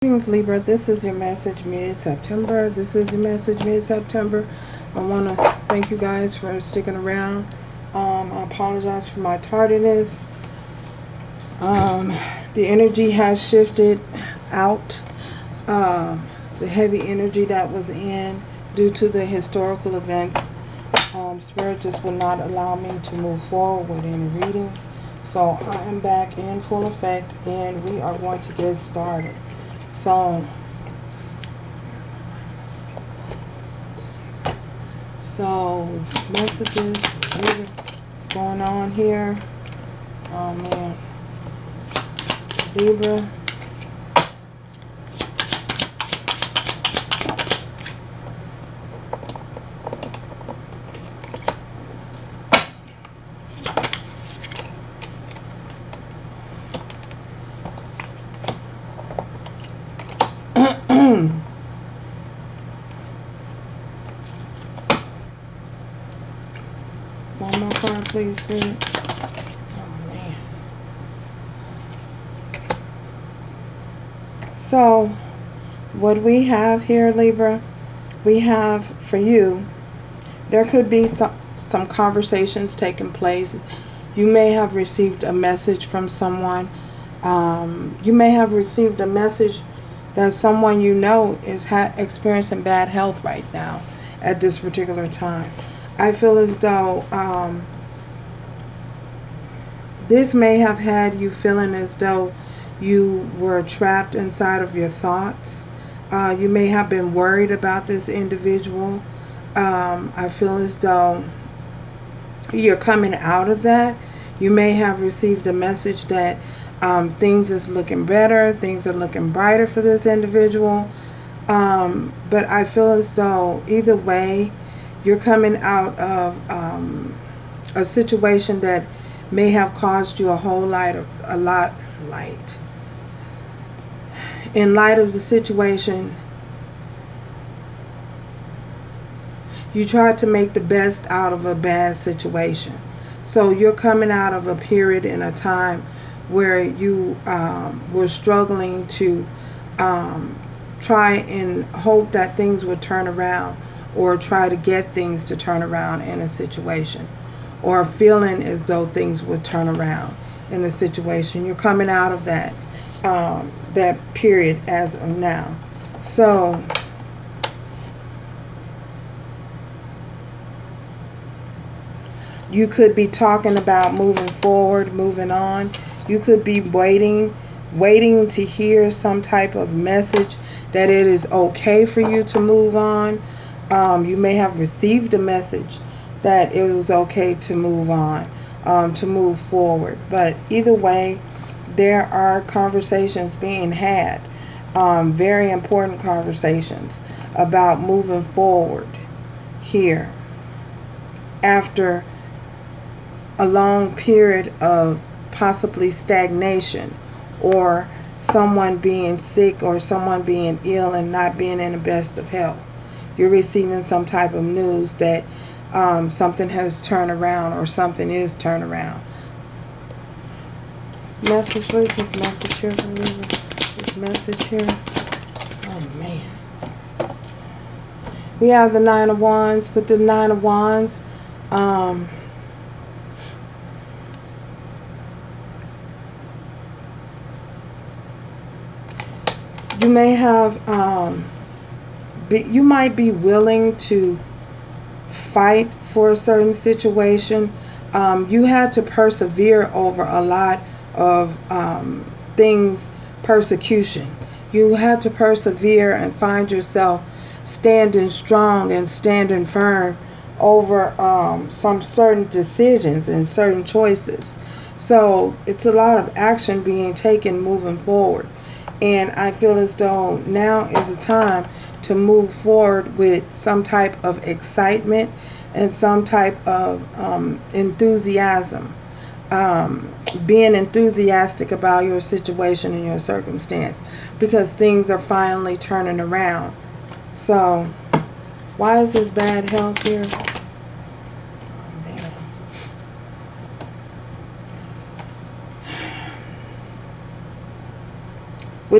Greetings, Libra. This is your message mid-September. I want to thank you guys for sticking around. I apologize for my tardiness. The energy has shifted out. The heavy energy that was in due to the historical events. Spirit just will not allow me to move forward with any readings. So I am back in full effect and we are going to get started. So messages, what's going on here? Oh man, Libra. One more card, please, Spirit. Oh, man. So, what we have here, Libra, we have for you, there could be some conversations taking place. You may have received a message from someone. You may have received a message that someone you know is experiencing bad health right now at this particular time. I feel as though this may have had you feeling as though you were trapped inside of your thoughts. You may have been worried about this individual. I feel as though you're coming out of that. You may have received a message that things is looking better, things are looking brighter for this individual. But I feel as though either way, you're coming out of a situation that may have caused you a lot light. In light of the situation, you tried to make the best out of a bad situation. So you're coming out of a period in a time where you were struggling to try and hope that things would turn around, or try to get things to turn around in a situation, or feeling as though things would turn around in a situation. You're coming out of that period as of now. So you could be talking about moving forward, moving on. You could be waiting to hear some type of message that it is okay for you to move on. You may have received a message that it was okay to move on, to move forward. But either way, there are conversations being had, very important conversations about moving forward here after a long period of possibly stagnation, or someone being sick, or someone being ill and not being in the best of health. You're receiving some type of news that something has turned around, or something is turned around. Message, what is this message here for me? This message here. Oh man. We have the Nine of Wands. With the Nine of Wands, you may have you might be willing to fight for a certain situation. You had to persevere over a lot of things, persecution. You had to persevere and find yourself standing strong and standing firm over some certain decisions and certain choices. So it's a lot of action being taken moving forward. And I feel as though now is the time to move forward with some type of excitement and some type of enthusiasm. Being enthusiastic about your situation and your circumstance, because things are finally turning around. So, why is this bad health here? Oh, man.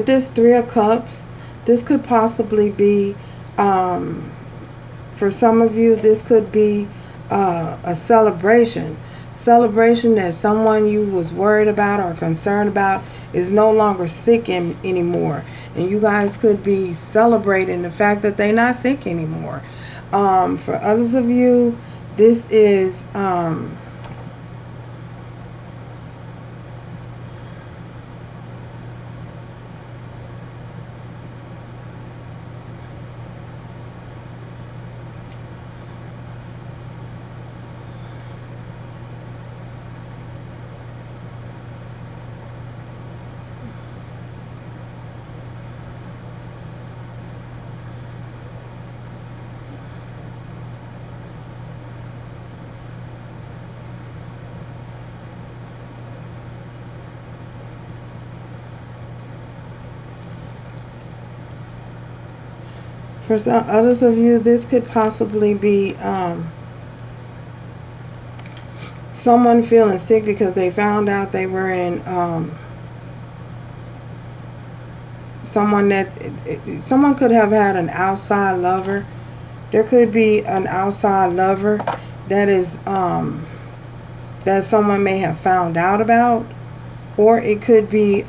with this Three of Cups, this could possibly be, for some of you, this could be a celebration that someone you was worried about or concerned about is no longer sick anymore, and you guys could be celebrating the fact that they're not sick anymore. For others of you, this is for some others of you, this could possibly be someone feeling sick because they found out they were in someone could have had an outside lover. There could be an outside lover that is that someone may have found out about, or it could be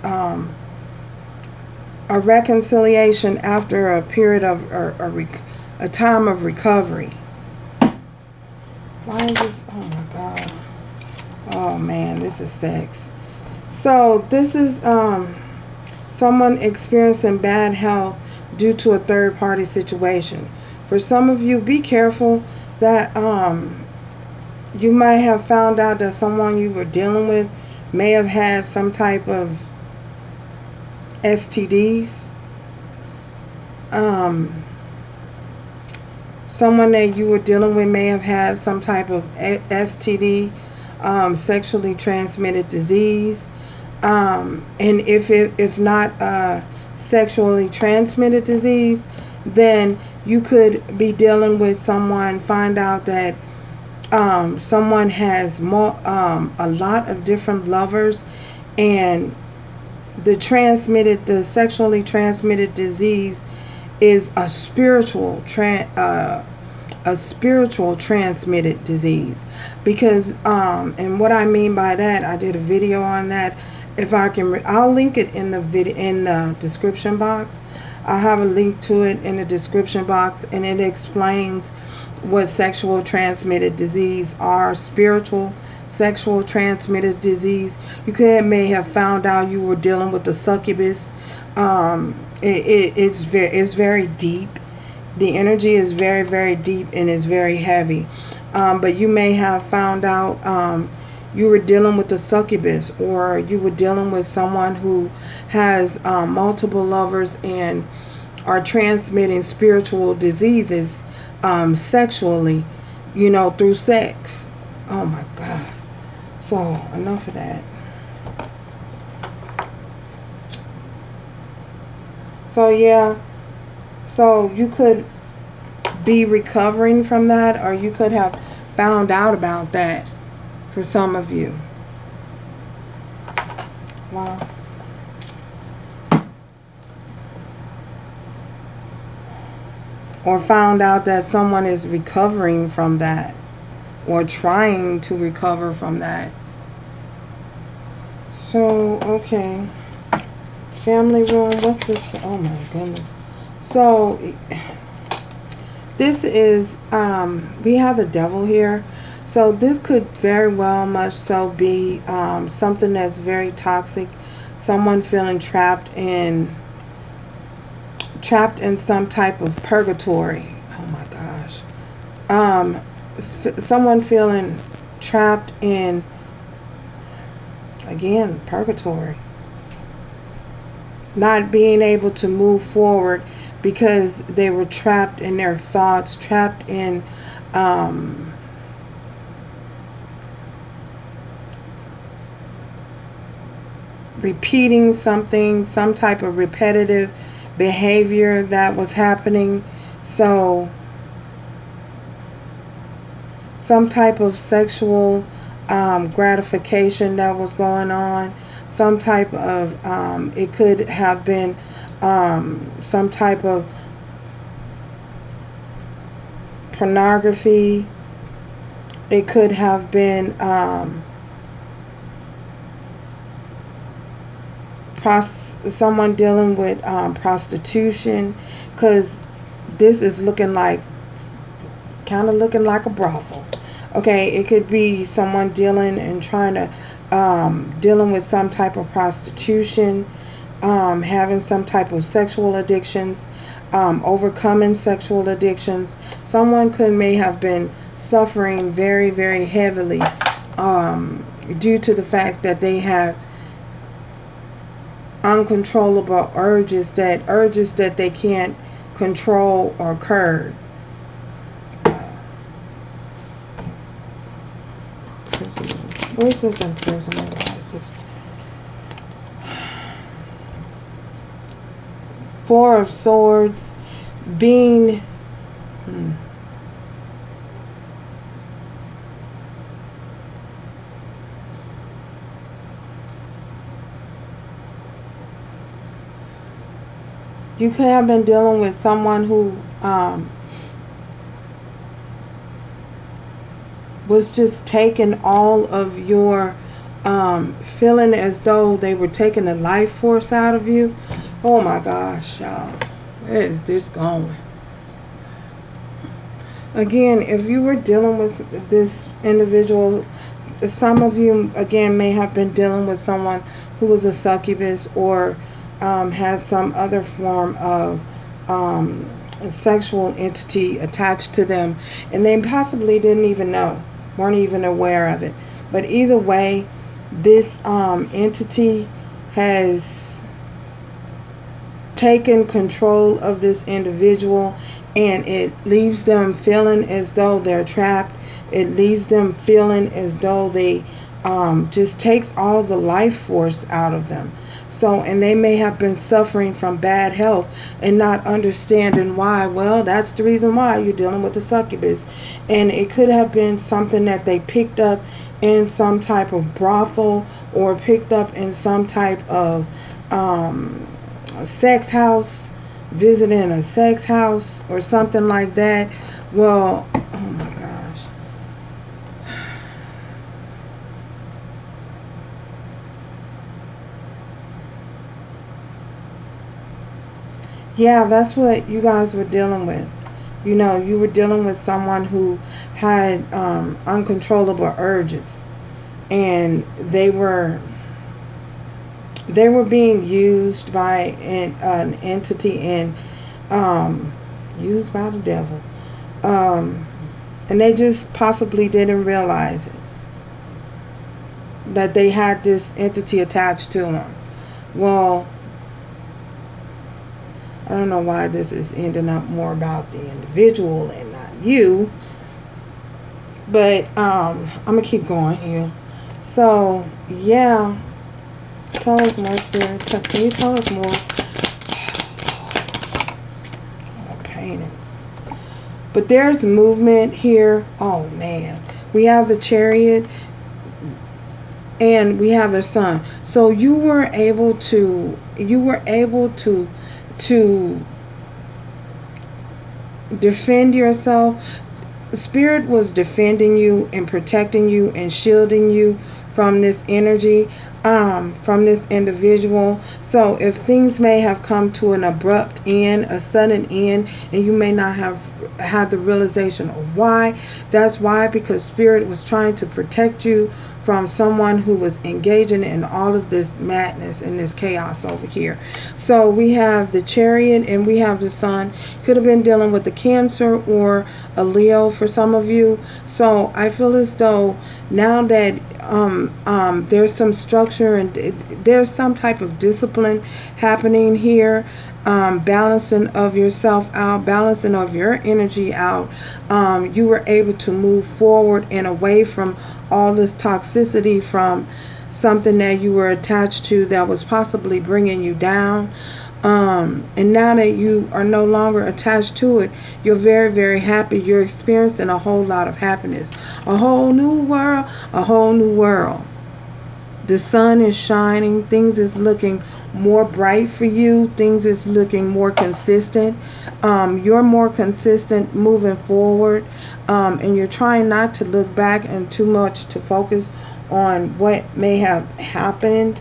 a reconciliation after a period of a time of recovery. Why is this? Oh my God. Oh man, this is sex. So this is someone experiencing bad health due to a third party situation. For some of you, be careful that you might have found out that someone you were dealing with may have had some type of STDs. Someone that you were dealing with may have had some type of STD, sexually transmitted disease. And if not sexually transmitted disease, then you could be dealing with someone, find out that someone has a lot of different lovers, and the sexually transmitted disease is a spiritual transmitted disease. Because and what I mean by that, I did a video on that. If I can, I'll link it in the description box. I have a link to it in the description box, and it explains what sexual transmitted disease are. Spiritual sexual transmitted disease. You may have found out you were dealing with the succubus. It's very deep. The energy is very, very deep and is very heavy. But you may have found out you were dealing with the succubus, or you were dealing with someone who has multiple lovers and are transmitting spiritual diseases sexually, through sex. Oh my God. So enough of that. So yeah, so you could be recovering from that, or you could have found out about that for some of you. Wow. Or found out that someone is recovering from that, or trying to recover from that. So, okay. Family room, what's this? Oh my goodness. So, this is, we have the devil here. So this could very well much so be something that's very toxic. Someone feeling trapped in some type of purgatory. Oh my gosh. Someone feeling trapped in, again, purgatory. Not being able to move forward because they were trapped in their thoughts, trapped in repeating something, some type of repetitive behavior that was happening. So some type of sexual gratification that was going on, some type of it could have been some type of pornography. It could have been someone dealing with prostitution, because this is looking like, kind of looking like a brothel. Okay, it could be someone dealing and trying to dealing with some type of prostitution, having some type of sexual addictions, overcoming sexual addictions. Someone may have been suffering very, very heavily due to the fact that they have uncontrollable urges that they can't control or curb. Where's this imprisonment? Four of Swords, being you could have been dealing with someone who was just taking all of your feeling as though they were taking the life force out of you. Oh my gosh, y'all. Where is this going? Again, if you were dealing with this individual, some of you, again, may have been dealing with someone who was a succubus or has some other form of sexual entity attached to them, and they possibly didn't even know, weren't even aware of it. But either way, this entity has taken control of this individual, and it leaves them feeling as though they're trapped. It leaves them feeling as though they just takes all the life force out of them. So, and they may have been suffering from bad health and not understanding why. Well, that's the reason why you're dealing with the succubus. And it could have been something that they picked up in some type of brothel, or picked up in some type of sex house, visiting a sex house or something like that. Well, oh my gosh. Yeah, that's what you guys were dealing with. You know, you were dealing with someone who had uncontrollable urges, and they were being used by an entity, and used by the devil, and they just possibly didn't realize it, that they had this entity attached to them. Well, I don't know why this is ending up more about the individual and not you, but I'm gonna keep going here. So yeah, tell us more, Spirit. Can you tell us more? Oh, pain. But there's movement here. Oh man, we have the Chariot and we have the Sun. So you were able to defend yourself. Spirit was defending you and protecting you and shielding you from this energy, from this individual. So if things may have come to an abrupt end, a sudden end, and you may not have had the realization of why, that's why, because Spirit was trying to protect you from someone who was engaging in all of this madness and this chaos over here. So we have the Chariot and we have the Sun. Could have been dealing with the Cancer or a Leo for some of you. So I feel as though now that there's some structure and there's some type of discipline happening here, balancing of yourself out, balancing of your energy out, you were able to move forward and away from all this toxicity from something that you were attached to that was possibly bringing you down. And now that you are no longer attached to it, you're very, very happy. You're experiencing a whole lot of happiness. A whole new world, a whole new world. The sun is shining. Things is looking more bright for you. Things is looking more consistent. You're more consistent moving forward. And you're trying not to look back and too much to focus on what may have happened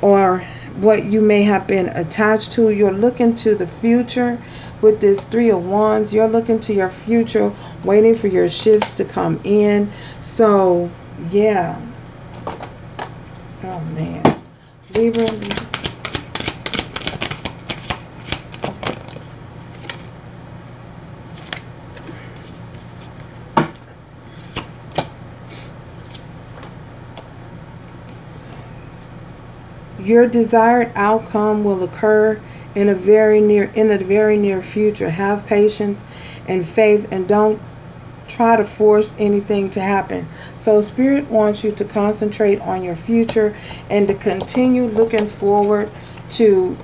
or what you may have been attached to. You're looking to the future with this Three of Wands. You're looking to your future, waiting for your shifts to come in. So, yeah. Oh, man. Libra. Your desired outcome will occur in a very near future. Have patience and faith, and don't try to force anything to happen. So Spirit wants you to concentrate on your future and to continue looking forward to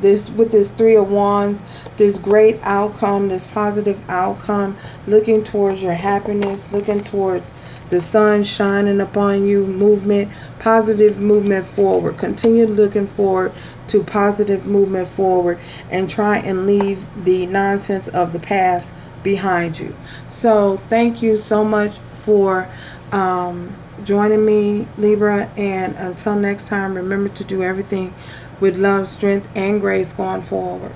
this, with this Three of Wands, this great outcome, this positive outcome, looking towards your happiness, looking towards the sun shining upon you, movement, positive movement forward. Continue looking forward to positive movement forward, and try and leave the nonsense of the past behind you. So thank you so much for joining me, Libra, and until next time, remember to do everything with love, strength, and grace going forward.